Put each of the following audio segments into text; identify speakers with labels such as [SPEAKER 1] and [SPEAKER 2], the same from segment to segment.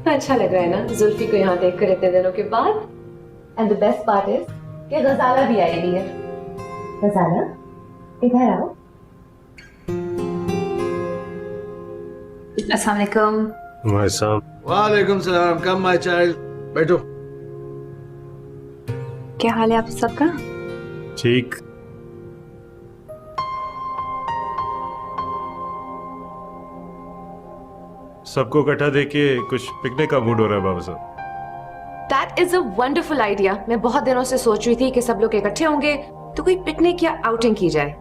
[SPEAKER 1] अच्छा लग रहा है ना जुल्फी को यहाँ देखकर इतने दिनों के बाद। And the best part is कि गजाला भी आई हुई है। गजाला इधर आओ। अस्सलाम वालेकुम।
[SPEAKER 2] वालेकुम सलाम। कम माय चाइल्ड, बैठो।
[SPEAKER 1] क्या हाल है आप सबका?
[SPEAKER 3] ठीक। सबको इकट्ठा देके कुछ पिकनिक का मूड हो रहा है बाबा साहब।
[SPEAKER 1] That is a wonderful idea. मैं बहुत दिनों से सोच रही थी कि सब लोग इकट्ठे होंगे तो कोई पिकनिक या आउटिंग की जाए।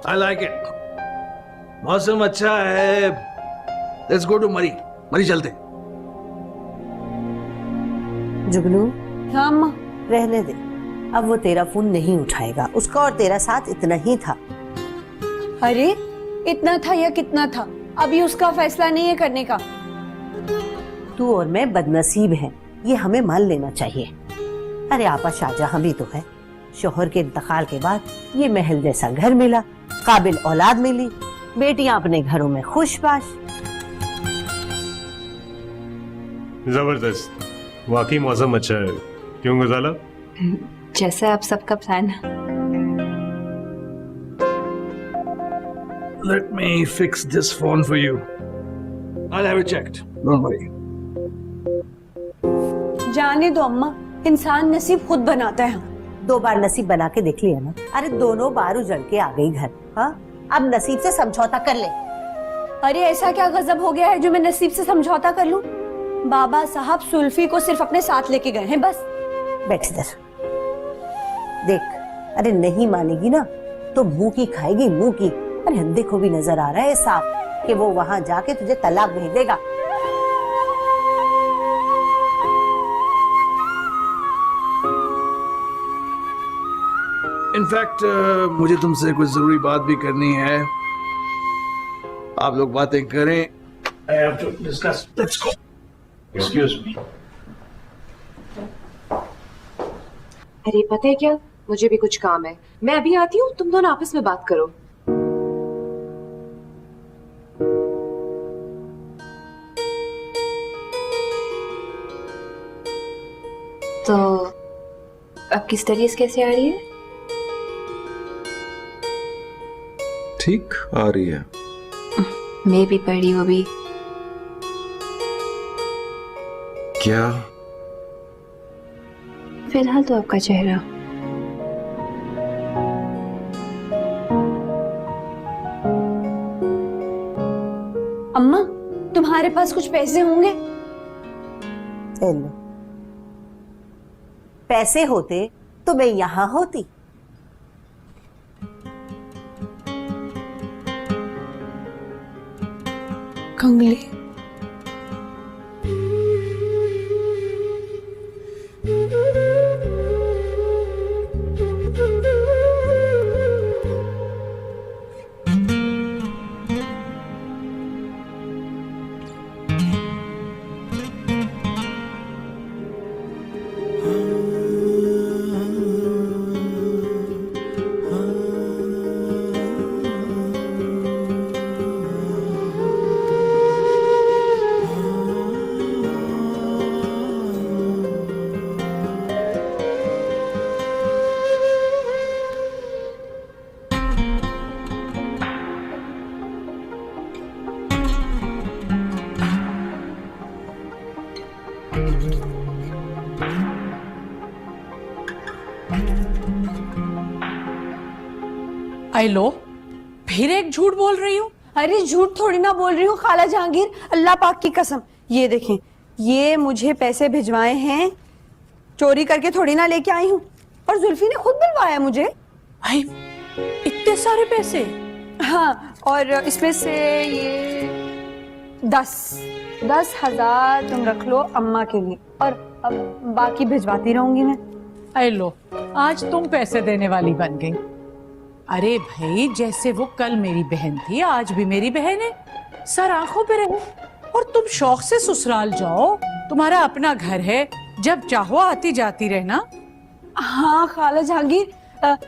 [SPEAKER 2] I like it. मौसम अच्छा है। लेट्स गो टू मरी। मरी चलते।
[SPEAKER 4] जुगनू,
[SPEAKER 5] हाँ अम्मा।
[SPEAKER 4] रहने दे, अब वो तेरा फोन नहीं उठाएगा। उसका और तेरा साथ इतना ही था।
[SPEAKER 5] अरे इतना था या कितना था, अभी उसका फैसला नहीं है करने का।
[SPEAKER 4] तू और मैं बदनसीब हैं, ये हमें मान लेना चाहिए। अरे आपा शाहजहां भी तो है। शोहर के इंतकाल के बाद ये महल जैसा घर मिला, काबिल औलाद मिली, बेटियां अपने घरों में खुशबाश।
[SPEAKER 3] जबरदस्त, वाकई मौसम अच्छा है। क्यों गजाला?
[SPEAKER 1] जैसा आप सबका plan.
[SPEAKER 2] Let me fix this phone for you. I'll have it checked. Don't worry.
[SPEAKER 5] जाने दो अम्मा, इंसान नसीब खुद बनाता है।
[SPEAKER 4] 2 बार नसीब बना के देख लिया ना। अरे दोनों बार उजड़ के आ गई घर। हाँ, अब नसीब से समझौता कर ले।
[SPEAKER 5] अरे ऐसा क्या गजब हो गया है जो मैं नसीब से समझौता कर लूं? बाबा साहब सुल्फी को सिर्फ अपने साथ लेके गए हैं बस।
[SPEAKER 4] बैठ इधर देख। अरे नहीं मानेगी ना तो मुंह की खाएगी, मुंह की। अरे अंधे को भी नजर आ रहा है साफ कि वो वहां जाके तुझे तलाक भेज देगा।
[SPEAKER 2] इनफैक्ट मुझे तुमसे कुछ जरूरी बात भी करनी है। आप लोग बातें करें। I have to discuss. Let's go. Excuse me.
[SPEAKER 1] अरे पता है क्या, मुझे भी कुछ काम है, मैं अभी आती हूँ, तुम दोनों आपस में बात करो। तो आपकी स्टडीज कैसे आ रही है?
[SPEAKER 6] ठीक आ रही है।
[SPEAKER 1] मैं भी पढ़ी हूँ अभी।
[SPEAKER 6] क्या?
[SPEAKER 1] फिलहाल तो आपका चेहरा।
[SPEAKER 5] अम्मा, तुम्हारे पास कुछ पैसे होंगे?
[SPEAKER 4] चलो, पैसे होते तो मैं यहाँ होती।
[SPEAKER 5] कंगली।
[SPEAKER 7] आई लो, फिर एक झूठ बोल रही हूँ।
[SPEAKER 5] अरे झूठ थोड़ी ना बोल रही हूँ खाला जहांगीर, अल्लाह पाक की कसम। ये देखें, ये मुझे पैसे भिजवाए हैं, चोरी करके थोड़ी ना लेके आई हूँ। और जुल्फी ने खुद दिलवाया मुझे।
[SPEAKER 7] भाई इतने सारे पैसे?
[SPEAKER 5] हाँ, और इसमें से ये 10,000 तुम रख लो अम्मा के लिए, और अब बाकी भिजवाती रहूंगी मैं।
[SPEAKER 7] आई लो, आज तुम पैसे देने वाली बन गई। अरे भाई, जैसे वो कल मेरी बहन थी, आज भी मेरी बहन है। सर आंखों पे रहो और तुम शौक से ससुराल जाओ। तुम्हारा अपना घर है, जब चाहो आती जाती रहना।
[SPEAKER 5] हाँ खाला जहांगीर,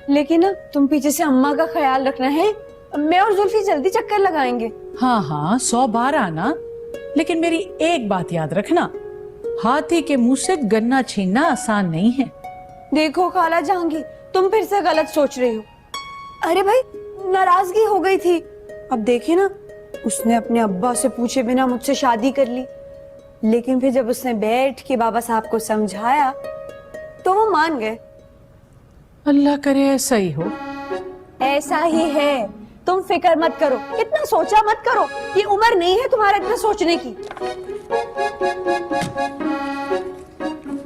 [SPEAKER 5] लेकिन ना तुम पीछे से अम्मा का ख्याल रखना है। मैं और जुल्फी जल्दी चक्कर लगाएंगे।
[SPEAKER 7] हाँ हाँ, 100 बार आना। लेकिन मेरी एक बात याद रखना, हाथी के मुंह से गन्ना छीनना आसान नहीं है।
[SPEAKER 5] देखो खाला जहांगीर, तुम फिर से गलत सोच रही हो। अरे भाई, नाराजगी हो गई थी, अब देखिए ना, उसने अपने अब्बा से पूछे बिना मुझसे शादी कर ली। लेकिन फिर जब उसने बैठ के बाबा साहब को समझाया तो वो मान गए।
[SPEAKER 7] अल्लाह करे ऐसा ही हो।
[SPEAKER 5] ऐसा ही है, तुम फिक्र मत करो, इतना सोचा मत करो, ये उम्र नहीं है तुम्हारा इतना सोचने की।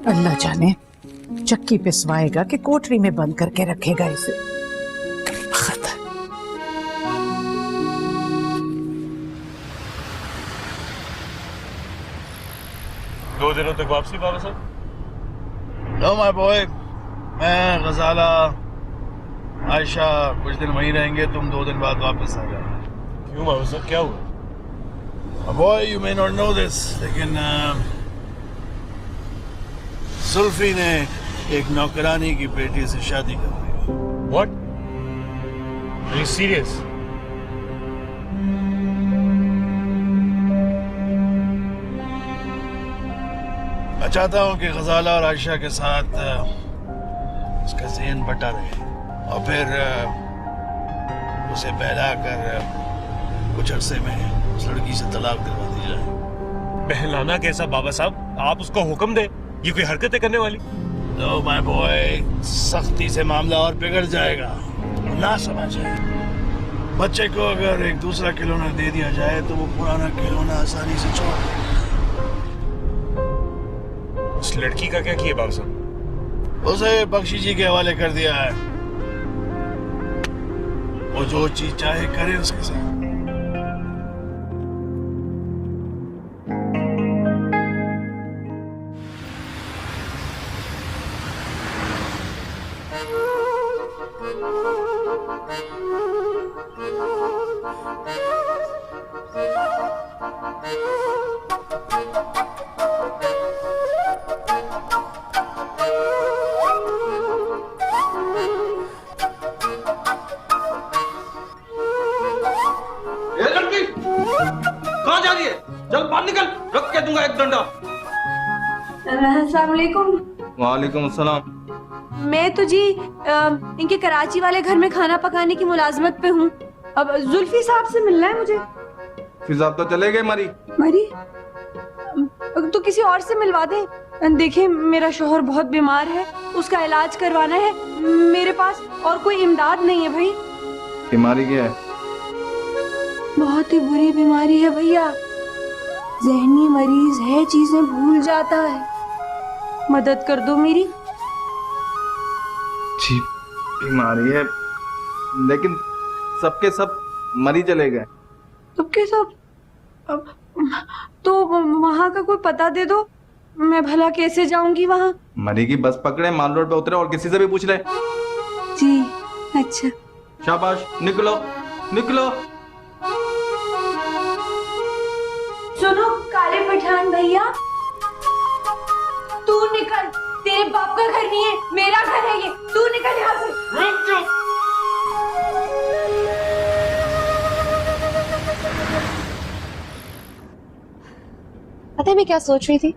[SPEAKER 7] अल्लाह जाने चक्की पिसवाएगा कि कोठरी में बंद करके रखेगा इसे। खतर।
[SPEAKER 3] दो दिनों तक वापसी बाबा साहब?
[SPEAKER 2] नो माय बॉय, मैं गजाला आयशा कुछ दिन वहीं रहेंगे, तुम 2 दिन बाद वापस आ जाना।
[SPEAKER 3] क्यों बाबा साहब, क्या हुआ?
[SPEAKER 2] Boy, you may not know this, लेकिन सुल्फी ने एक नौकरानी की बेटी से शादी कर ली।
[SPEAKER 3] What? Are you serious?
[SPEAKER 2] मैं चाहता हूँ कि गजाला और आयशा के साथ उसका ज़हन बटा रहे और फिर उसे बहला कर कुछ अरसे में उस लड़की से तलाक दिलवा दी जाए।
[SPEAKER 3] बहलाना कैसा बाबा साहब? आप उसको हुक्म दे, ये कोई हरकतें करने वाली?
[SPEAKER 2] तो माय बॉय, सख्ती से मामला और बिगड़ जाएगा, ना समझे। बच्चे को अगर एक दूसरा खिलौना दे दिया जाए तो वो पुराना खिलौना आसानी से छोड़ देगा।
[SPEAKER 3] उस लड़की का क्या किया बाबा साहब?
[SPEAKER 2] उसे बख्शी जी के हवाले कर दिया है, वो जो चीज चाहे करे उसके साथ।
[SPEAKER 8] कहाँ जा रही है? चल बाहर निकल, रख के दूंगा एक डंडा।
[SPEAKER 5] अस्सलाम वालेकुम।
[SPEAKER 8] वालेकुम अस्सलाम।
[SPEAKER 5] मैं तो जी इनके कराची वाले घर में खाना पकाने की मुलाजमत पे हूँ। अब जुल्फी साहब से मिलना है मुझे।
[SPEAKER 8] फिर साहब तो चले गए मरी।
[SPEAKER 5] मरी? तो किसी और से मिलवा दे। देखिए, मेरा शोहर बहुत बीमार है, उसका इलाज करवाना है, मेरे पास और कोई इमदाद नहीं है भाई।
[SPEAKER 8] बीमारी क्या है?
[SPEAKER 5] बहुत ही बुरी बीमारी है भैया, जहनी मरीज है, चीजें भूल जाता है, मदद कर दो मेरी।
[SPEAKER 8] जी बीमारी है, लेकिन सबके सब मरी चले गए।
[SPEAKER 5] सबके सब? अब तो वहाँ का कोई पता दे दो, मैं भला कैसे जाऊंगी वहाँ?
[SPEAKER 8] मरी की बस पकड़े, माल रोड पे उतरे और किसी से भी पूछ ले।
[SPEAKER 5] जी अच्छा।
[SPEAKER 8] शाबाश, निकलो निकलो।
[SPEAKER 5] सुनो काले पठान भैया, तू निकल, तेरे बाप का घर नहीं है, मेरा घर है ये, तू निकल यहाँ से।
[SPEAKER 8] रुक जाओ।
[SPEAKER 1] पता है मैं क्या सोच रही थी?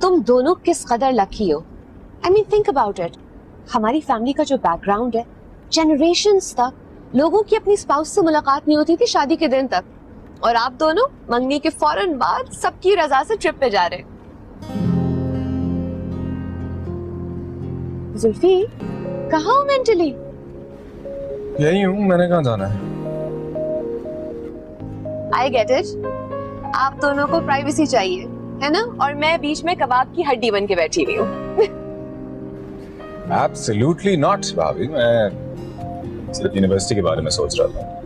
[SPEAKER 1] तुम दोनों किस कदर लकी हो। I mean think about it. हमारी फैमिली का जो बैकग्राउंड है, जनरेशंस तक लोगों की अपनी स्पाउस से मुलाकात नहीं होती थी शादी के दिन तक, और आप दोनों मंगनी के फौरन बाद सबकी रजा से ट्रिप पे जा रहे। जुल्फी, कहाँ हो मेंटली?
[SPEAKER 6] यही हूँ, मैंने कहाँ जाना है?
[SPEAKER 1] आई गेट इट, आप दोनों को प्राइवेसी चाहिए है ना, और मैं बीच में कबाब की हड्डी बन के बैठी हुई हूँ।
[SPEAKER 6] एब्सोल्युटली नॉट भाभी, मैं सिर्फ यूनिवर्सिटी के बारे में सोच रहा था।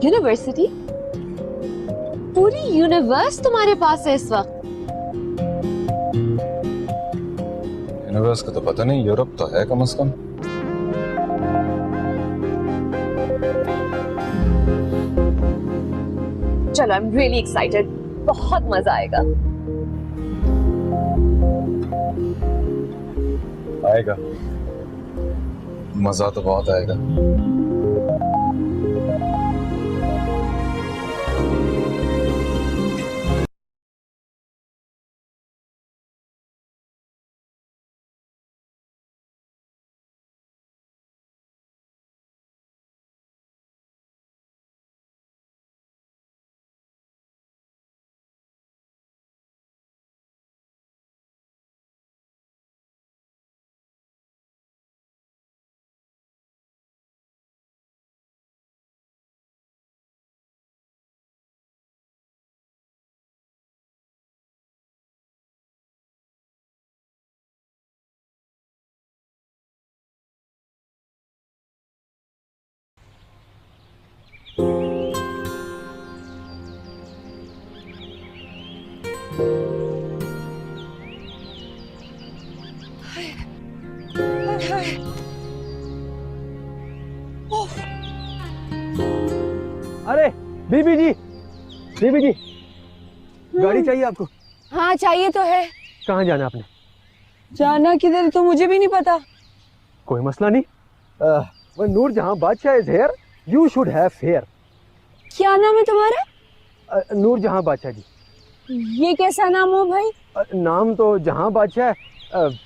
[SPEAKER 1] यूनिवर्सिटी? पूरी यूनिवर्स तुम्हारे पास है इस वक्त?
[SPEAKER 6] यूनिवर्स का तो पता नहीं, यूरोप तो है कम से कम।
[SPEAKER 1] चलो, आई एम रियली एक्साइटेड, बहुत मजा आएगा।
[SPEAKER 6] आएगा, मजा तो बहुत आएगा।
[SPEAKER 9] अरे बीबी जी, बीबी जी, गाड़ी चाहिए आपको?
[SPEAKER 5] हाँ चाहिए तो है।
[SPEAKER 9] कहाँ जाना आपने?
[SPEAKER 5] जाना किधर तो मुझे भी नहीं पता।
[SPEAKER 9] कोई मसला नहीं। when नूरजहां बादशाह is here, you should have fear.
[SPEAKER 5] क्या नाम है तुम्हारा?
[SPEAKER 9] नूरजहां बादशाह जी।
[SPEAKER 5] ये कैसा नाम हो भाई?
[SPEAKER 9] नाम तो जहां बादशाह है,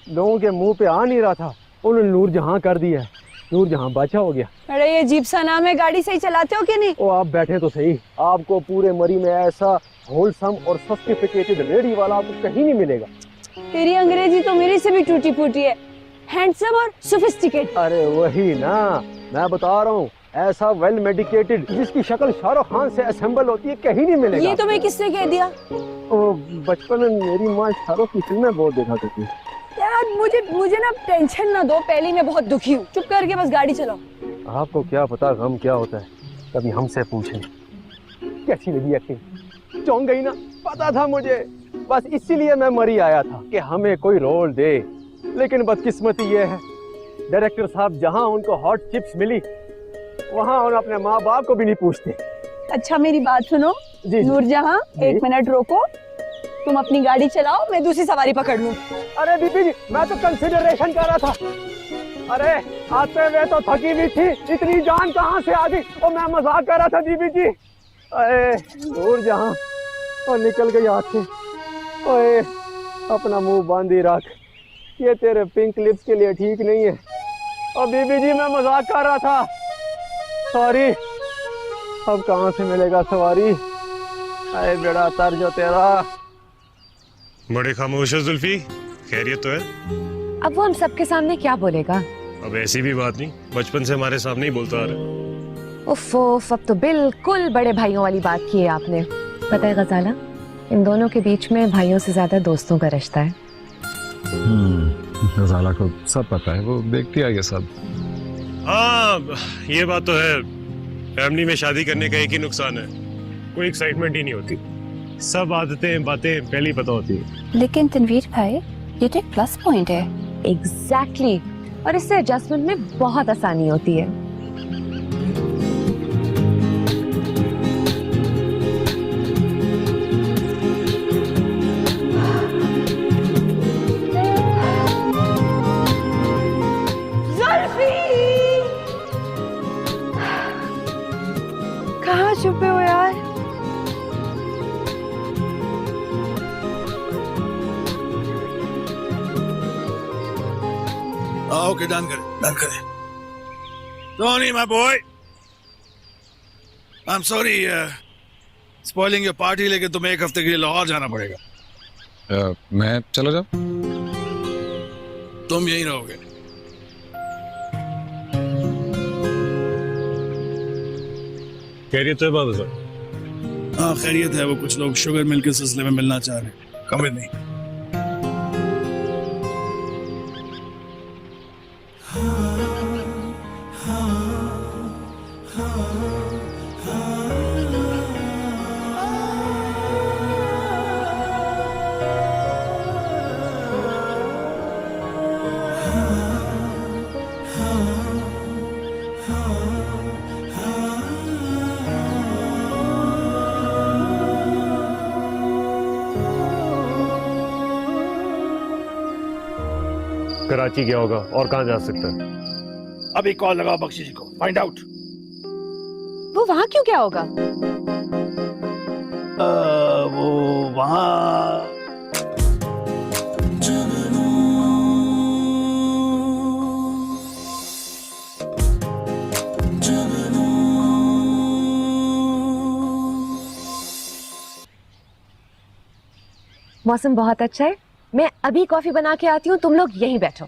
[SPEAKER 9] लोगों के मुंह पे आ नहीं रहा था, उन्होंने नूरजहां कर दिया है, नूरजहां बादशाह हो गया।
[SPEAKER 5] अरे ये अजीब सा नाम है, गाड़ी सही चलाते हो कि नहीं?
[SPEAKER 9] ओ आप बैठे तो सही, आपको पूरे मरी में ऐसा होलसम और सॉफिस्टिकेटेड रेडी वाला आपको कहीं नहीं मिलेगा।
[SPEAKER 5] तेरी अंग्रेजी तो मेरे से भी टूटी फूटी है। हैंडसम और सोफिस्टिकेटेड।
[SPEAKER 9] अरे वही ना, मैं बता रहा हूँ, ऐसा वेल मेडिकेटेड जिसकी शक्ल शाहरुख खान से असेंबल होती है कहीं नहीं मिलेगा।
[SPEAKER 5] ये तुम्हें किसने कह दिया?
[SPEAKER 9] ओ बचपन में मेरी माँ शाहरुख की फिल्में बहुत देखा करती है।
[SPEAKER 5] यार मुझे ना टेंशन ना दो, पहले मैं बहुत दुखी हूँ। चुप करके बस गाड़ी चलाओ।
[SPEAKER 9] आपको क्या पता गम क्या होता है, कभी हमसे पूछें। कैसी लगी एक्टिंग? चौंक गई ना? पता था मुझे, बस इसीलिए मैं मरी आया था कि हमें कोई रोल दे। लेकिन बदकिस्मती ये है, डायरेक्टर साहब जहाँ उनको हॉट चिप्स मिली वहाँ उन्हें अपने माँ बाप को भी नहीं पूछते।
[SPEAKER 5] अच्छा मेरी बात सुनो
[SPEAKER 9] जी।
[SPEAKER 5] नूरजहां, एक मिनट रोको, तुम अपनी गाड़ी चलाओ, मैं दूसरी सवारी पकड़ लूं।
[SPEAKER 9] अरे बीबी जी, मैं तो कंसिडरेशन कर रहा था। अरे आते हुए तो थकी भी थी, इतनी जान कहाँ से आ गई? और मैं मजाक कर रहा था बीबी जी। अरे नूरजहां, और निकल गई हाथ से। ओए अपना मुंह बांधी रख, ये तेरे पिंक लिप्स के लिए ठीक नहीं है। और बीबी जी मैं मजाक कर रहा था, सॉरी। अब कहाँ से मिलेगा सवारी? अरे बेड़ा तर जो तेरा।
[SPEAKER 3] बड़े खामोश हो जुल्फी, खैरियत तो है?
[SPEAKER 1] अब वो हम सबके सामने क्या बोलेगा?
[SPEAKER 3] अब ऐसी भी बात नहीं, बचपन से हमारे सामने ही बोलता आ रहा है।
[SPEAKER 1] उफ, अब तो बिल्कुल बड़े भाइयों वाली बात की है आपने। पता है गजाला, इन दोनों के बीच में भाइयों से ज्यादा दोस्तों का रिश्ता है।
[SPEAKER 6] गजाला को सब पता है, वो देखती है ये सब।
[SPEAKER 3] हाँ ये बात तो है, फैमिली में शादी करने का एक ही नुकसान है, कोई एक्साइटमेंट ही नहीं होती। सब आदतें बातें पहले ही पता होती है।
[SPEAKER 10] लेकिन तनवीर भाई, ये तो एक प्लस पॉइंट है।
[SPEAKER 1] एग्जैक्टली, और इससे एडजस्टमेंट में बहुत आसानी होती है।
[SPEAKER 5] कहाँ छुपे हो यार?
[SPEAKER 2] ओके डन करे। Tony, my boy. I'm sorry, spoiling your party, लेकिन तुम्हें एक हफ्ते के लिए लाहौर जाना पड़ेगा।
[SPEAKER 6] मैं चला जाऊं?
[SPEAKER 2] तुम यहीं रहोगे।
[SPEAKER 3] खैरियत तो है बाबा साहब?
[SPEAKER 2] हाँ खैरियत है, वो कुछ लोग शुगर मिल के सिलसिले में मिलना चाह रहे हैं। कम नहीं।
[SPEAKER 3] कराची गया होगा, और कहाँ जा सकता है?
[SPEAKER 2] अभी कॉल लगाओ बख्शी जी को, फाइंड आउट।
[SPEAKER 1] वो वहाँ क्यों क्या होगा?
[SPEAKER 2] वो वहाँ
[SPEAKER 1] मौसम बहुत अच्छा है, मैं अभी कॉफी बना के आती हूँ, तुम लोग यहीं बैठो।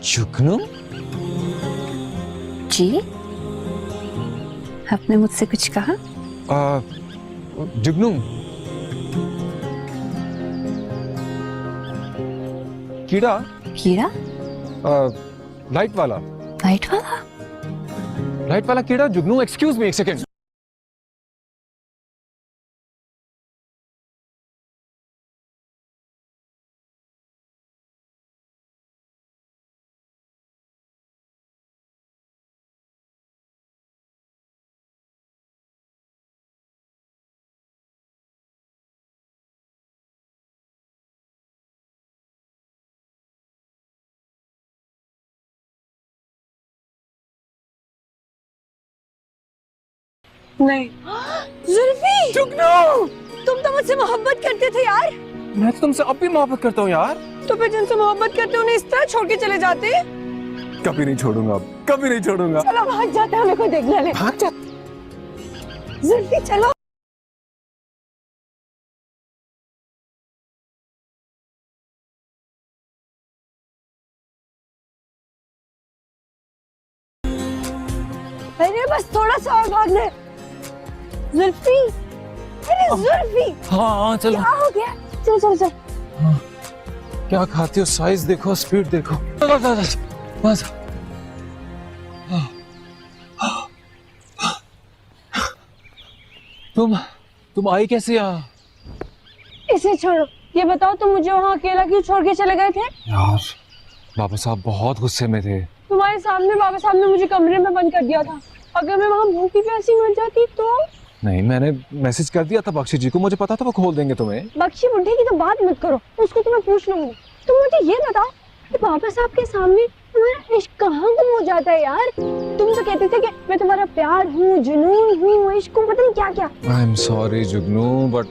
[SPEAKER 11] जुगनू,
[SPEAKER 10] जी, आपने मुझसे कुछ कहा?
[SPEAKER 11] जुगनू, कीड़ा,
[SPEAKER 10] कीड़ा?
[SPEAKER 11] लाइट वाला,
[SPEAKER 10] लाइट वाला?
[SPEAKER 11] लाइट वाला कीड़ा। जुगनू, एक्सक्यूज मी, एक सेकेंड।
[SPEAKER 5] नहीं। जुल्फी, जुगनू, तुम तो मुझसे मोहब्बत करते थे यार।
[SPEAKER 11] मैं तो तुमसे अब भी मोहब्बत करता हूँ यार।
[SPEAKER 5] तो फिर जिनसे मोहब्बत करते हो उन्हें इस तरह छोड़ के चले जाते?
[SPEAKER 11] कभी नहीं छोड़ूंगा, अब कभी नहीं छोड़ूंगा।
[SPEAKER 5] चलो भाग जाते हैं, हमें कोई देख ना ले।
[SPEAKER 11] भाग जा।
[SPEAKER 5] जुल्फी चलो। अरे बस थोड़ा सा और भागना है। जुल्फी, अरे जुल्फी,
[SPEAKER 11] हाँ चलो।
[SPEAKER 5] क्या हो गया? चल चल चल।
[SPEAKER 11] क्या खाती हो? साइज देखो, स्पीड देखो। बस। तुम आई कैसे यहाँ?
[SPEAKER 5] इसे छोड़ो, ये बताओ तुम मुझे वहाँ अकेला क्यों छोड़ के चले गए थे?
[SPEAKER 11] यार, बाबा साहब बहुत गुस्से में थे।
[SPEAKER 5] तुम्हारे सामने बाबा साहब ने मुझे कमरे में बंद कर दिया था। अगर मैं वहाँ भूखी प्यासी मर जाती तो?
[SPEAKER 11] नहीं, मैंने मैसेज कर दिया था बख्शी जी को, मुझे पता था वो खोल देंगे तुम्हें।
[SPEAKER 5] बख्शी बुढ़े की तो बात मत करो, उसको तो मैं पूछ लूंगी। तुम मुझे ये बताओ कि बाबा साहब के सामने तुम्हारा इश्क कहाँ गुम हो जाता है यार? तुम तो कहते थे कि मैं तुम्हारा प्यार हूँ, जुनून हूँ, इश्क हूँ, पता नहीं क्या क्या।
[SPEAKER 11] I am sorry Jugnu, but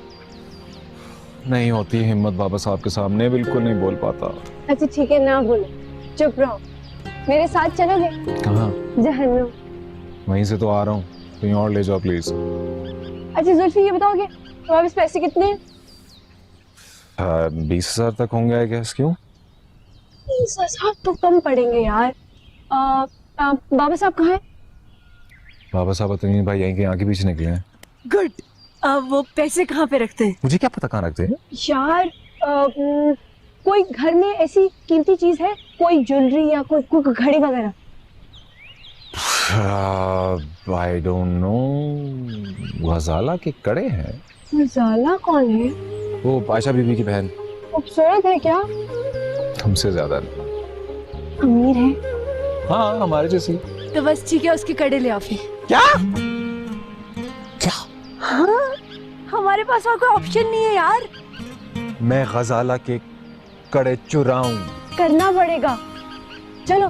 [SPEAKER 11] नहीं होती हिम्मत बाबा साहब के सामने, बिल्कुल नहीं बोल पाता।
[SPEAKER 5] अच्छा ठीक है, ना बोलो, चुप रहो। मेरे साथ चलोगे?
[SPEAKER 11] कहाँ?
[SPEAKER 5] जहन्नुम।
[SPEAKER 11] वहीं से तो आ रहा हूँ, कहीं और ले जाओ प्लीज।
[SPEAKER 5] अच्छा जुल्फी, ये बताओगे तुम्हारे पास पैसे कितने हैं?
[SPEAKER 11] 20,000 तक होंगे आई गेस। क्यों?
[SPEAKER 5] 20,000 तो कम पड़ेंगे यार। बाबा साहब कहाँ हैं?
[SPEAKER 11] बाबा साहब तो भाई यहीं के आगे पीछे निकले हैं।
[SPEAKER 5] गुड। वो पैसे कहाँ पे रखते हैं?
[SPEAKER 11] मुझे क्या पता कहाँ रखते हैं
[SPEAKER 5] यार। कोई घर में ऐसी कीमती चीज है, कोई ज्वेलरी या कोई घड़ी वगैरह?
[SPEAKER 11] I don't know. गजाला के कड़े हैं।
[SPEAKER 5] गजाला कौन है?
[SPEAKER 11] वो आयशा बीबी की बहन।
[SPEAKER 5] खूबसूरत है क्या?
[SPEAKER 11] तुमसे ज्यादा।
[SPEAKER 5] अमीर है?
[SPEAKER 11] हाँ, हमारे जैसी।
[SPEAKER 5] तो बस ठीक है, उसके कड़े ले आओ फिर।
[SPEAKER 11] क्या? क्या?
[SPEAKER 5] हाँ, हमारे पास और कोई ऑप्शन नहीं है यार।
[SPEAKER 11] मैं गजाला के कड़े चुराऊं?
[SPEAKER 5] करना पड़ेगा, चलो।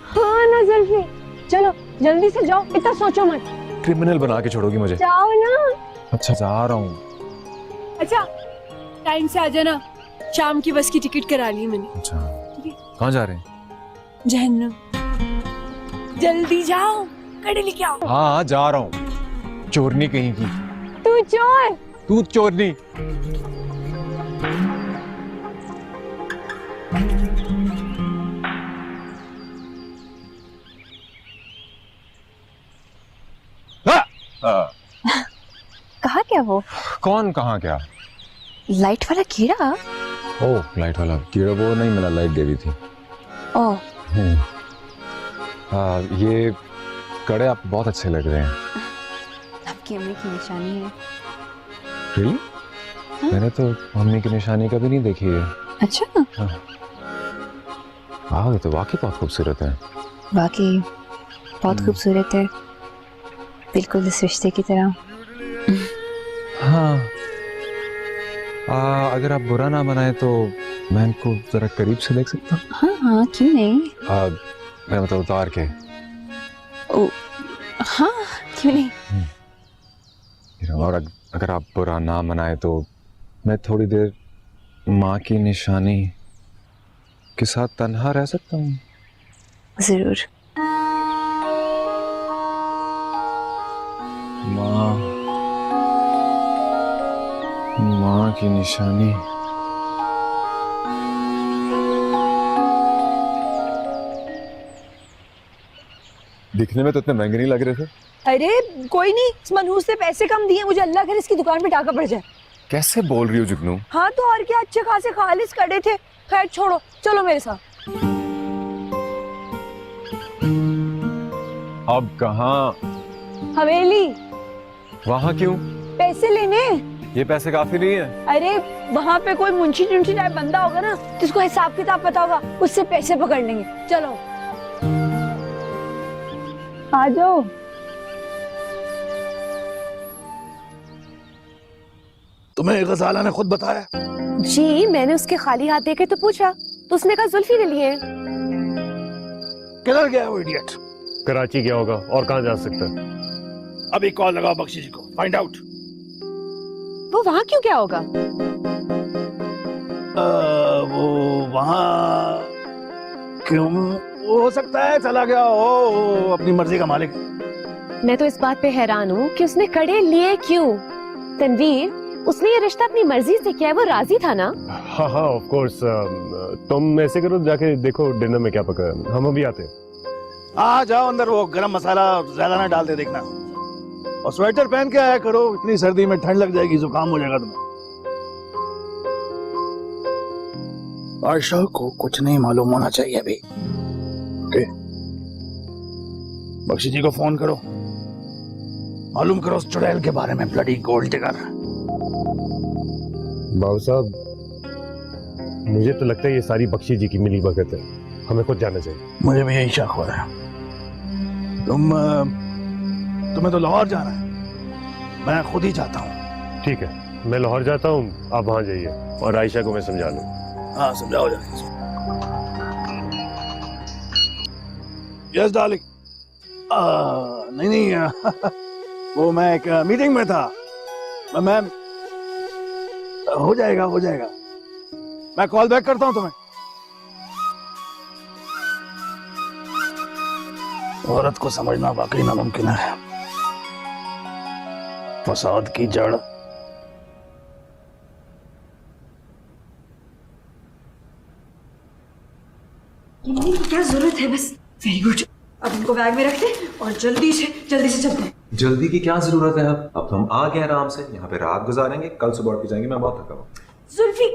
[SPEAKER 5] हाँ ना जुल्फी, चलो जल्दी से जाओ, इतना सोचो मत।
[SPEAKER 11] क्रिमिनल बना के छोड़ोगी मुझे?
[SPEAKER 5] जाओ ना।
[SPEAKER 11] अच्छा, जा रहा हूँ।
[SPEAKER 5] अच्छा टाइम से आ जाना, शाम की बस की टिकट करा ली मैंने।
[SPEAKER 11] अच्छा, कहाँ जा रहे हैं?
[SPEAKER 5] जहन्नुम। जल्दी जाओ, कड़े लेके आओ।
[SPEAKER 11] हाँ, जा रहा हूँ। चोरनी कहीं की।
[SPEAKER 5] तू चोर?
[SPEAKER 11] तू चोरनी।
[SPEAKER 10] कहा क्या वो?
[SPEAKER 11] कौन कहाँ क्या?
[SPEAKER 10] लाइट वाला कीड़ा?
[SPEAKER 11] ओह, लाइट वाला कीड़ा वो नहीं मिला, लाइट देवी थी।
[SPEAKER 10] ओह।
[SPEAKER 11] ये कड़े आपको बहुत अच्छे लग रहे हैं।
[SPEAKER 10] आपकी अम्मी की निशानी है।
[SPEAKER 11] Really? मैंने तो मम्मी की निशानी कभी नहीं देखी है।
[SPEAKER 10] अच्छा।
[SPEAKER 11] हाँ, ये तो वाकई बहुत खूबसूरत है।
[SPEAKER 10] वाकई बहुत खूबसूरत है, बिल्कुल इस रिश्ते की तरह।
[SPEAKER 11] हाँ। अगर आप बुरा ना मनाए तो मैं इनको जरा करीब से देख सकता हूँ?
[SPEAKER 10] हाँ हाँ, क्यों नहीं।
[SPEAKER 11] मैं मतलब उतार के।
[SPEAKER 10] ओ, हाँ क्यों नहीं।
[SPEAKER 11] और अगर आप बुरा ना मनाए तो मैं थोड़ी देर माँ की निशानी के साथ तन्हा रह सकता हूँ?
[SPEAKER 10] जरूर।
[SPEAKER 11] माँ की निशानी। दिखने में तो इतने महंगे नहीं लग रहे थे।
[SPEAKER 5] अरे कोई नहीं, इस मनहूस ने पैसे कम दिए, मुझे अल्लाह करे इसकी दुकान पे डाका पड़ जाए।
[SPEAKER 11] कैसे बोल रही हो जुगनू?
[SPEAKER 5] हाँ तो और क्या, अच्छे खासे खालिस कड़े थे। खैर छोड़ो, चलो मेरे साथ।
[SPEAKER 11] अब कहाँ?
[SPEAKER 5] हवेली।
[SPEAKER 11] वहाँ क्यों?
[SPEAKER 5] पैसे लेने।
[SPEAKER 11] ये पैसे काफी नहीं है।
[SPEAKER 5] अरे वहाँ पे कोई मुंशी टुंशी टाइप बंदा होगा ना, जिसको हिसाब किताब पता होगा, उससे पैसे पकड़ लेंगे। चलो आ जाओ।
[SPEAKER 2] तुम्हें गजाला ने खुद बताया?
[SPEAKER 1] जी, मैंने उसके खाली हाथ देखे तो पूछा, तो उसने कहा जुल्फी ले लिए।
[SPEAKER 2] किधर गया वो इडियट?
[SPEAKER 3] कराची गया होगा, और कहाँ जा सकता है?
[SPEAKER 2] अभी कॉल लगाओ बख्शी जी को, फाइंड आउट।
[SPEAKER 1] वो वहाँ क्यों क्या होगा?
[SPEAKER 2] वो वहाँ क्यों हो सकता है चला गया हो, अपनी मर्जी का मालिक।
[SPEAKER 1] मैं तो इस बात पे हैरान हूँ कि उसने कड़े लिए क्यों। तनवीर, उसने ये रिश्ता अपनी मर्जी से किया है, वो राजी था ना?
[SPEAKER 3] हाँ हाँ ऑफ कोर्स। तुम ऐसे करो, जाके देखो डिनर में क्या पका है, हम अभी आते हैं।
[SPEAKER 2] आ जाओ अंदर, वो गरम मसाला ज्यादा ना डाल दे देखना, और स्वेटर पहन के आया करो, इतनी सर्दी में ठंड लग जाएगी, जुकाम हो जाएगा तुम्हें। आयशा को कुछ नहीं मालूम होना चाहिए अभी। ओके, बख्शी जी को फोन करो, मालूम करो उस चुड़ैल के बारे में, ब्लडी गोल्ड डिगर।
[SPEAKER 3] बाबू साहब, मुझे तो लगता है ये सारी बख्शी जी की मिली भगत है, हमें खुद जाना चाहिए।
[SPEAKER 2] मुझे भी यही शक हो रहा है। तुम्हें तो लाहौर जाना है, मैं खुद ही जाता हूँ।
[SPEAKER 3] ठीक है, मैं लाहौर जाता हूँ, आप वहाँ जाइए, और आयशा को मैं समझा लूँ।
[SPEAKER 2] हाँ समझाओ जाके। Yes darling. नहीं वो मैं एक मीटिंग में था। मैं हो जाएगा मैं कॉल बैक करता हूँ तुम्हें। औरत को समझना वाकई नामुमकिन है, फसाद की जड़।
[SPEAKER 5] क्या जरूरत है, बस वेरी गुड। अब इनको बैग में रखते और जल्दी से चलते हैं।
[SPEAKER 6] जल्दी की क्या जरूरत है? अब तो हम आ गए आराम से, यहाँ पे रात गुजारेंगे, कल सुबह उठ के जाएंगे। मैं बहुत थका हूँ।
[SPEAKER 5] जुल्फी,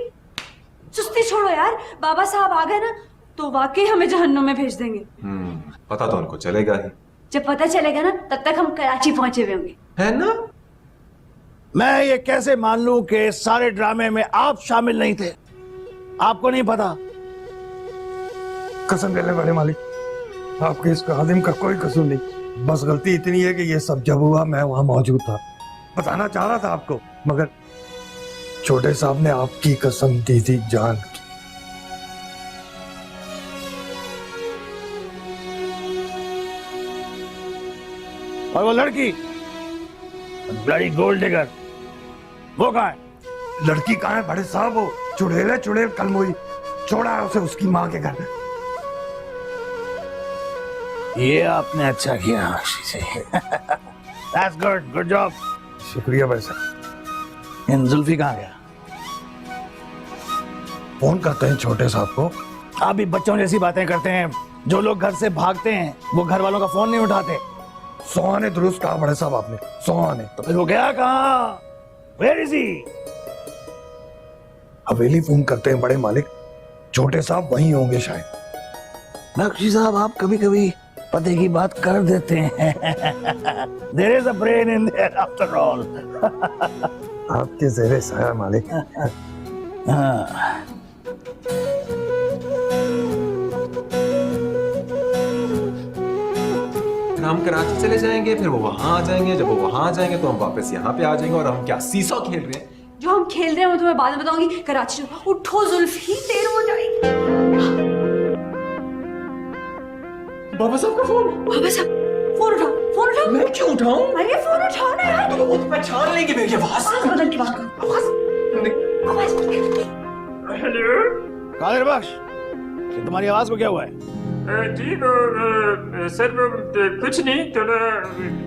[SPEAKER 5] सुस्ती छोड़ो यार, बाबा साहब आ गए ना तो वाकई हमें जहन्नुम में भेज देंगे।
[SPEAKER 6] पता तो उनको चलेगा ही।
[SPEAKER 5] जब पता चलेगा ना, तब तक हम कराची पहुंचे हुए होंगे,
[SPEAKER 6] है ना?
[SPEAKER 2] मैं ये कैसे मान लूं कि सारे ड्रामे में आप शामिल नहीं थे? आपको नहीं पता?
[SPEAKER 9] कसम ले ले बड़े मालिक, आपके इस खादिम का कोई कसूर नहीं, बस गलती इतनी है कि ये सब जब हुआ मैं वहां मौजूद था। बताना चाह रहा था आपको, मगर छोटे साहब ने आपकी कसम दी थी जान की।
[SPEAKER 2] और वो लड़की ब्लडी गोल्ड डिगर, वो कहाँ है?
[SPEAKER 9] लड़की कहाँ है बड़े साहब? वो चुड़ैल कलमुई छोड़ा है उसे उसकी माँ के घर।
[SPEAKER 2] ये आपने अच्छा किया आशीष। That's good, good job।
[SPEAKER 9] शुक्रिया भाई साहब।
[SPEAKER 2] इन जुल्फी कहाँ गया?
[SPEAKER 9] फोन करते हैं छोटे साहब को।
[SPEAKER 2] आप भी बच्चों जैसी बातें करते हैं। जो लोग घर से भागते हैं वो घर वालों का फोन नहीं उठाते।
[SPEAKER 9] सोहाने दुरुस्त कहा बड़े साहब आपने, सोहाने।
[SPEAKER 2] तो फिर वो गया कहाँ? Where is he?
[SPEAKER 9] Haveli phone करते हैं बड़े मालिक, छोटे साहब वहीं होंगे शायद।
[SPEAKER 2] बख्शी साहब, आप कभी कभी पते की बात कर देते हैं। There is a brain in there after all।
[SPEAKER 9] आपके ज़ेरे साया मालिक।
[SPEAKER 2] हाँ।
[SPEAKER 6] हम कराची चले जाएंगे, फिर वो वहां आ जाएंगे। जब वो वहां आ जाएंगे तो हम वापस यहाँ पे आ जाएंगे। और हम क्या सीसॉ खेल रहे हैं?
[SPEAKER 5] जो हम खेल रहे हैं वो तुम्हें बाद में बताऊंगी। कराची उठो जुल्फी, देर हो जाएगी।
[SPEAKER 6] बाबा साहब का फोन।
[SPEAKER 5] बाबा साहब, फोन उठाओ।
[SPEAKER 6] मैं क्यों उठाऊं?
[SPEAKER 5] अरे फोन उठाओ ना यार।
[SPEAKER 6] तो वो तो पहचान लेंगे मेरी आवाज।
[SPEAKER 5] बदल की बात करो। आवाज।
[SPEAKER 2] हेलो कादिर बख्श, ये तुम्हारी आवाज को क्या हुआ है?
[SPEAKER 12] जी वो सर वो कुछ नहीं, थोड़ा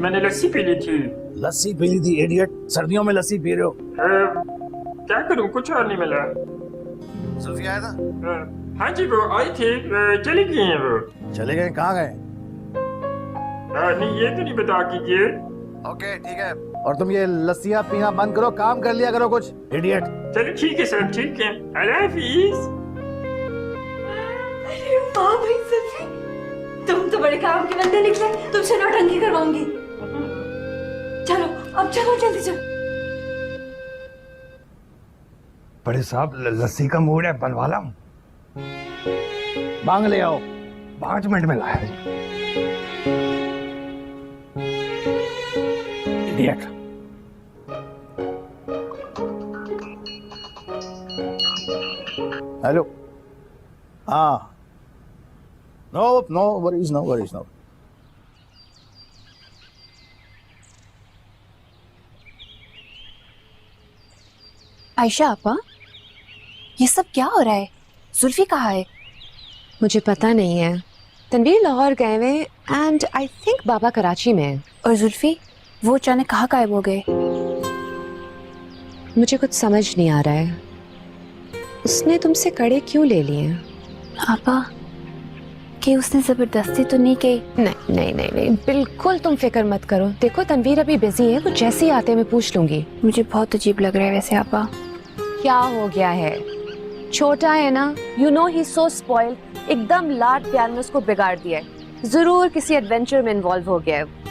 [SPEAKER 12] मैंने लस्सी पी ली थी।
[SPEAKER 2] लस्सी पी ली थी इडियट? सर्दियों में लस्सी पी रहे हो?
[SPEAKER 12] क्या करूं, कुछ और नहीं मिला।
[SPEAKER 2] जुल्फी आया था?
[SPEAKER 12] हाँ जी वो आई थी, चली गई हैं वो।
[SPEAKER 2] चले गए? कहाँ गए?
[SPEAKER 12] नहीं ये तो नहीं बता कीजिए।
[SPEAKER 2] ओके ठीक है, और तुम ये लस्सियां पीना बंद करो, काम कर लिया करो कुछ, इडियट।
[SPEAKER 12] चलो ठीक है सर, ठीक है, अल्लाह हाफिज।
[SPEAKER 5] अरे वाह भाई जुल्फी, तुम तो बड़े काम के बंदे निकले, तुमसे नौटंकी करवाऊंगी। चलो अब चलो जल्दी चलो।
[SPEAKER 9] बड़े साहब लस्सी का मूड है, बनवा लाऊं?
[SPEAKER 2] मांग ले आओ।
[SPEAKER 9] 5 मिनट में लाया जी। इडियट।
[SPEAKER 2] हेलो, हाँ, no worries, no worries, no.
[SPEAKER 10] Ayesha आपा, ये सब क्या हो रहा है? जुल्फी कहाँ है?
[SPEAKER 1] मुझे पता नहीं है। तनवीर लाहौर गए हुए एंड आई थिंक बाबा कराची में है।
[SPEAKER 10] और जुल्फी वो अचानक कहाँ गायब हो गए?
[SPEAKER 1] मुझे कुछ समझ नहीं आ रहा है। उसने तुमसे कड़े क्यों ले लिए?
[SPEAKER 10] आपा, कि उसने जबरदस्ती तो नहीं की?
[SPEAKER 1] नहीं नहीं नहीं नहीं, बिल्कुल तुम फिक्र मत करो। देखो तनवीर अभी बिजी है, वो जैसे ही आते मैं पूछ लूंगी।
[SPEAKER 10] मुझे बहुत अजीब लग रहा है वैसे आपा।
[SPEAKER 1] क्या हो गया है? छोटा है ना, you know he so spoiled, एकदम लाड प्यार में उसको बिगाड़ दिया है। जरूर किसी एडवेंचर में इन्वॉल्व हो गया है।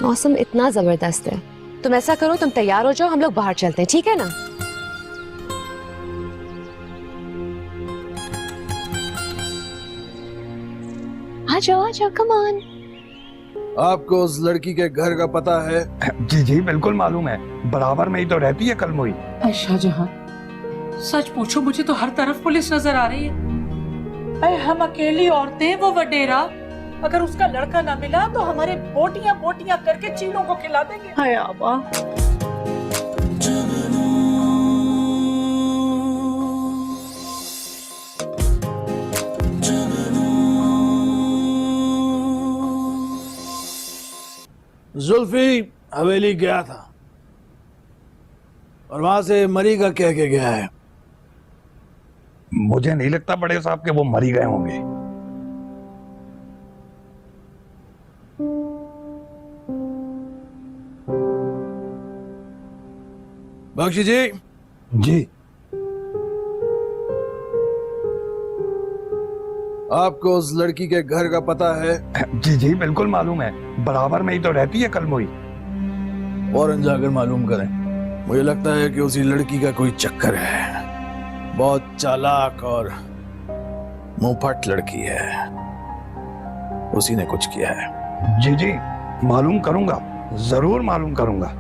[SPEAKER 1] मौसम इतना जबरदस्त है। तुम ऐसा करो, तुम तैयार हो जाओ, हम लोग बाहर चलते हैं, ठीक है ना? आ जाओ, कम ऑन।
[SPEAKER 2] आपको उस लड़की के घर का पता है?
[SPEAKER 9] जी जी बिल्कुल मालूम है, बराबर में ही तो रहती है कलमोई।
[SPEAKER 7] शाहजहां, सच पूछो मुझे तो हर तरफ पुलिस नजर आ रही है। अरे हम अकेली औरतें, वो वडेरा, अगर उसका लड़का ना मिला तो हमारे बोटियां बोटियां करके चीलों को खिला देंगे। हाय आबा।
[SPEAKER 2] जुल्फी हवेली गया था और वहां से मरी का कह के गया है।
[SPEAKER 9] मुझे नहीं लगता बड़े साहब के वो मरी गए होंगे।
[SPEAKER 2] बख्शी जी।
[SPEAKER 9] जी।
[SPEAKER 2] आपको उस लड़की के घर का पता है?
[SPEAKER 9] जी जी बिल्कुल मालूम है, बराबर में ही तो रहती है कलमोई।
[SPEAKER 2] फौरन जाकर मालूम करें। मुझे लगता है कि उसी लड़की का कोई चक्कर है। बहुत चालाक और मुंहफट लड़की है, उसी ने कुछ किया है।
[SPEAKER 9] जी जी मालूम करूंगा, जरूर मालूम करूंगा।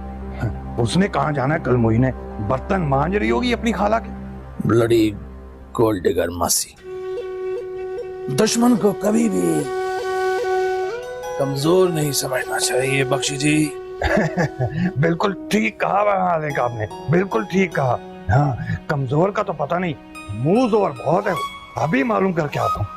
[SPEAKER 9] उसने कहाँ जाना है? कलमोई ने बर्तन मांज रही होगी अपनी खाला के।
[SPEAKER 2] ब्लडी गोल्ड डिगर मासी। दुश्मन को कभी भी कमजोर नहीं समझना चाहिए बख्शी जी।
[SPEAKER 9] बिल्कुल ठीक कहा मालिक आपने, बिल्कुल ठीक कहा। हाँ, कमजोर का तो पता नहीं, मुंह जोर बहुत है। अभी मालूम करके आता हूँ।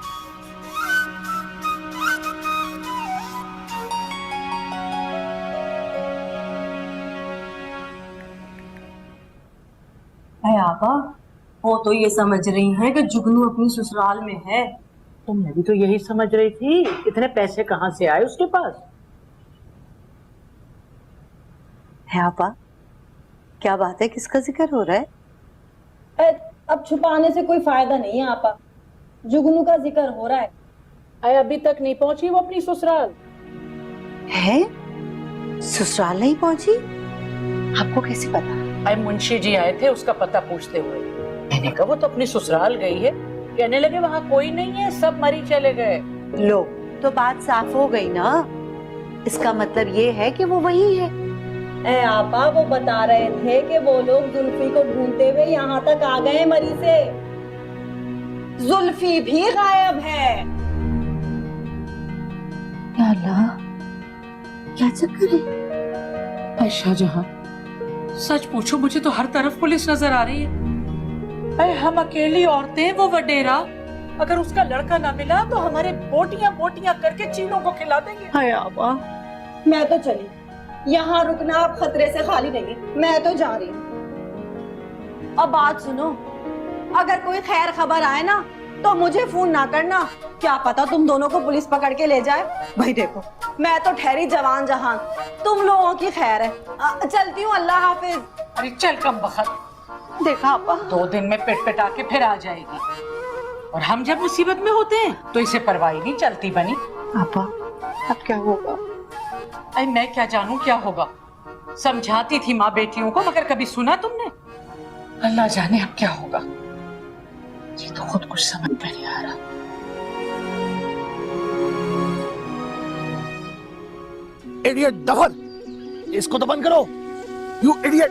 [SPEAKER 4] आपा, वो तो ये समझ रही हैं कि जुगनू अपनी ससुराल में है।
[SPEAKER 7] तो मैं भी तो यही समझ रही थी, इतने पैसे कहाँ से आए उसके पास?
[SPEAKER 4] है आपा, क्या बात है? किसका जिक्र हो रहा है?
[SPEAKER 5] अब छुपाने से कोई फायदा नहीं है आपा, जुगनू का जिक्र हो रहा है।
[SPEAKER 7] अरे अभी तक नहीं पहुंची वो अपनी ससुराल।
[SPEAKER 4] है? ससुराल नहीं पहुंची?
[SPEAKER 1] आपको कैसे पता?
[SPEAKER 7] अरे मुंशी जी आए थे उसका पता पूछते हुए। मैंने कहा वो तो अपनी ससुराल गई है। कहने लगे वहाँ कोई नहीं है, सब मरी चले गए।
[SPEAKER 4] लो, तो बात साफ हो गई ना। इसका मतलब ये है कि वो वही है।
[SPEAKER 5] आपा, वो बता रहे थे कि वो लोग जुल्फी को ढूंढते हुए यहाँ तक आ गए मरी से। जुल्फी भी गायब है।
[SPEAKER 10] या अल्लाह, क्या चक्कर है?
[SPEAKER 7] शाहजहां, सच पूछो मुझे तो हर तरफ पुलिस नजर आ रही है। अरे हम अकेली औरतें, वो वडेरा, अगर उसका लड़का ना मिला तो हमारे बोटियां बोटियां करके चीलों को खिला देंगे। हाय आबा।
[SPEAKER 5] मैं तो चली, यहाँ रुकना आप खतरे से खाली नहीं, मैं तो जा रही हूँ। अब बात सुनो, अगर कोई खैर खबर आए ना तो मुझे फोन ना करना, क्या पता तुम दोनों को पुलिस पकड़ के ले जाए। भाई देखो, मैं तो ठहरी जवान जहान, तुम लोगों की खैर है। चलती हूँ, अल्लाह हाफिज।
[SPEAKER 7] अरे चल कम बखत,
[SPEAKER 5] देखा आपा,
[SPEAKER 7] 2 दिन में पेट पेटा के फिर आ जाएगी। और हम जब मुसीबत में होते हैं तो इसे परवाह नहीं चलती बनी।
[SPEAKER 5] आपा अब क्या होगा?
[SPEAKER 7] अरे मैं क्या जानूं क्या होगा, समझाती थी माँ बेटियों को, मगर कभी सुना तुमने? अल्लाह जाने अब क्या होगा। ये तो खुद कुछ समझ में नहीं आ रहा।
[SPEAKER 2] इडियट डफर, इसको तो बंद करो। You idiot.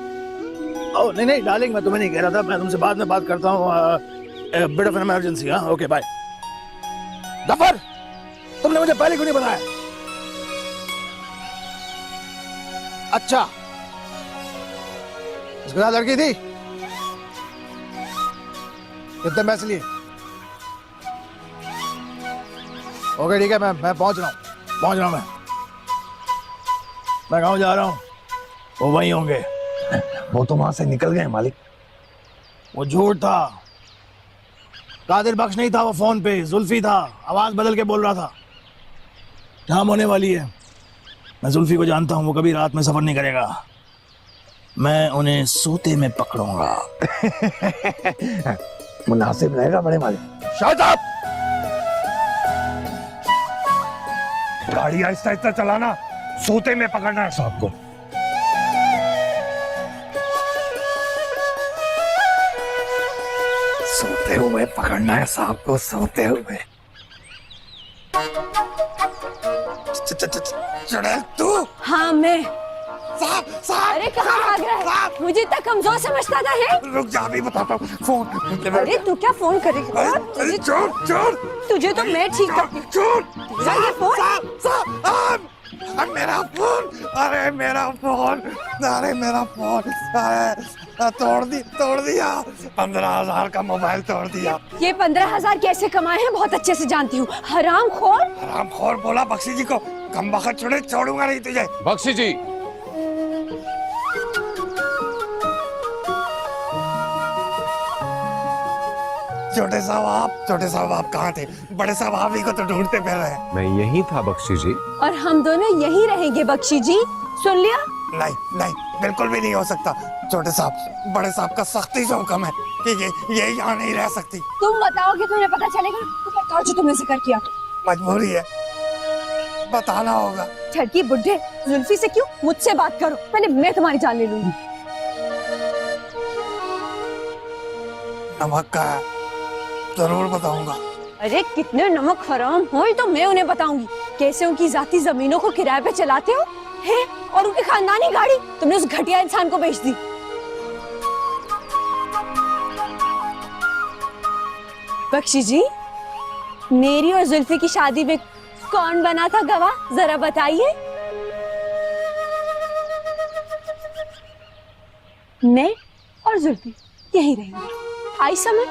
[SPEAKER 2] ओह नहीं नहीं डार्लिंग, मैं तुम्हें नहीं कह रहा था, मैं तुमसे बाद में बात करता हूँ। Bit of an emergency. हाँ ओके बाय। डफर, तुमने मुझे पहले क्यों नहीं बताया? अच्छा, इसके साथ लड़की थी? कितने पैसे लिए? ओके ठीक है, मैं पहुंच रहा हूँ मैं गाँव जा रहा हूँ, वो वहीं होंगे। वो तो वहां से निकल गए मालिक। वो झूठ था, कादिर बख्श नहीं था वो, फोन पे जुल्फी था, आवाज बदल के बोल रहा था। शाम होने वाली है, मैं जुल्फी को जानता हूँ, वो कभी रात में सफर नहीं करेगा, मैं उन्हें सोते में पकड़ूंगा। मुनासिब रहेगा बड़े मालिक। Shut up! गाड़ी आहिस्ता आहिस्ता चलाना, सोते में पकड़ना है साहब को। सोते हुए पकड़ना है साहब को, सोते हुए। चुड़ैल तू?
[SPEAKER 5] हाँ मैं।
[SPEAKER 2] साहब साहब,
[SPEAKER 5] अरे कहाँ भाग रहा है? मुझे इतना कमजोर समझता था है?
[SPEAKER 2] रुक जा, अभी बताता हूँ। फोन।
[SPEAKER 5] अरे तू क्या फोन करेगा?
[SPEAKER 2] अरे चोर चोर,
[SPEAKER 5] तुझे तो मैं ठीक करती।
[SPEAKER 2] चोर।
[SPEAKER 5] ये फोन।
[SPEAKER 2] साहब मेरा फोन, अरे मेरा फोन, अरे मेरा फोन, अरे तोड़ दिया 15,000 का मोबाइल तोड़ दिया।
[SPEAKER 5] ये 15,000 कैसे कमाए हैं बहुत अच्छे से जानती हूँ। हरामखोर
[SPEAKER 2] बोला बख्शी जी को, कम बखत छोड़ूंगा नहीं तुझे।
[SPEAKER 11] बख्शी जी,
[SPEAKER 2] छोटे साहब आप कहाँ थे? बड़े साहब आप ही को तो ढूंढते फिर रहे हैं।
[SPEAKER 11] मैं यही था बख्शी जी।
[SPEAKER 5] और हम दोनों यही रहेंगे बख्शी जी, सुन लिया?
[SPEAKER 2] नहीं बिल्कुल भी नहीं हो सकता। छोटे साहब, बड़े साहब का सख्ती से हुक्म है कि ये यहाँ नहीं रह सकती।
[SPEAKER 5] तुम बताओगे तो मुझे पता चलेगा तो बताओ जो तुमने जिक्र किया।
[SPEAKER 2] मजबूरी है, बताना होगा।
[SPEAKER 5] ठरकी बुढ़े, जुल्फी से क्यों? मुझसे बात करो, पहले मैं तुम्हारी जान ले लूंगी।
[SPEAKER 2] नमक का है, जरूर बताऊंगा।
[SPEAKER 5] अरे कितने नमक हराम हो तो मैं उन्हें बताऊंगी। कैसे उनकी जाती जमीनों को किराए पे चलाते हो है, और उनकी खानदानी गाड़ी तुमने उस घटिया इंसान को बेच दी। बख्शी जी, मेरी और जुल्फी की शादी में कौन बना था गवाह, जरा बताइए। मैं और जुल्फी यही रहेंगे, आई समझ?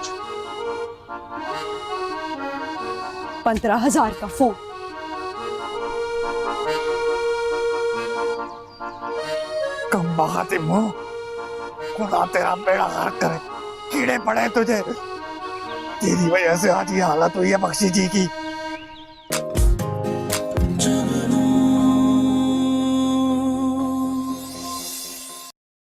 [SPEAKER 5] 15,000 का फोन।
[SPEAKER 2] कम बहाते मुंह, खुदा तेरा बेड़ा गर्क करे, कीड़े पड़े तुझे। तेरी वजह से आज ये हालत हुई है बख्शी जी की।